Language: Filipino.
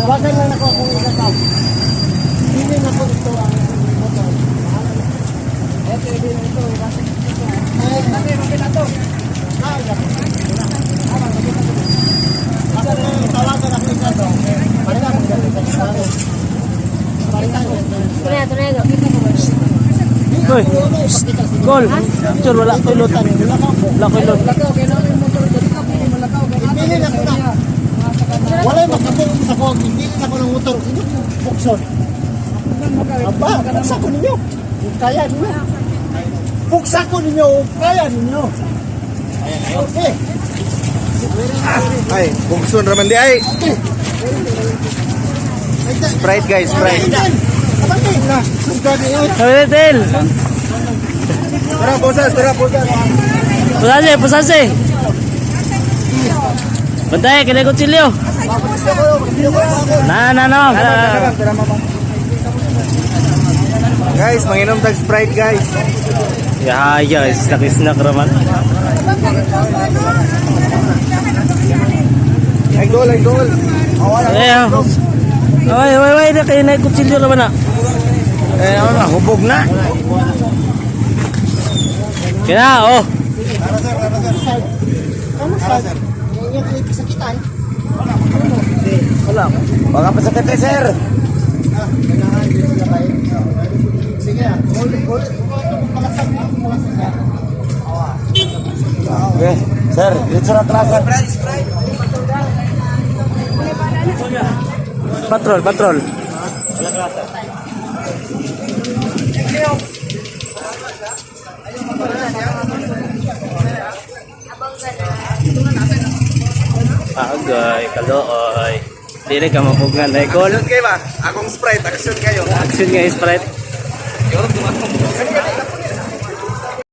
Tawagan lang ako kung ikataw. Hindi na po ito ang motor. Ito din ito. Bakit na to? Tawagan ako ikataw. Parang ako ganito. Tunay. Uy, Gol. Picture, wala ko ilot. Wala ko ilot. Pili na ko na. Wala makatulong sa kong. Hindi na ko ng motor. Hindi ko bukson. Aba, buksa ko ninyo. Kaya ninyo. Buksa ko ninyo. Kaya ninyo. Okay. Ay, bukson raman di ay. Sprite guys, Sprite. Sabi Tel. Tara, bosas. Pusase. Bantay, kaya kutsilyo. Na. Guys, manginom tag Sprite guys. Ya, snack raman. Ay gol. Ay, na kayo na kutsilyo raman na. Ano na, hubog na. Kaya, oh. Yung sakitan. Wala. Baka pa sakit eh, sir. Sige, ulit. Okay, sir, dito sa klase. Patrol. Agay, kalooy. Dili ka mapugan na ikol. Action kayo ba? Akong Sprite, action kayo. Action nga Sprite. Yorong tumatong.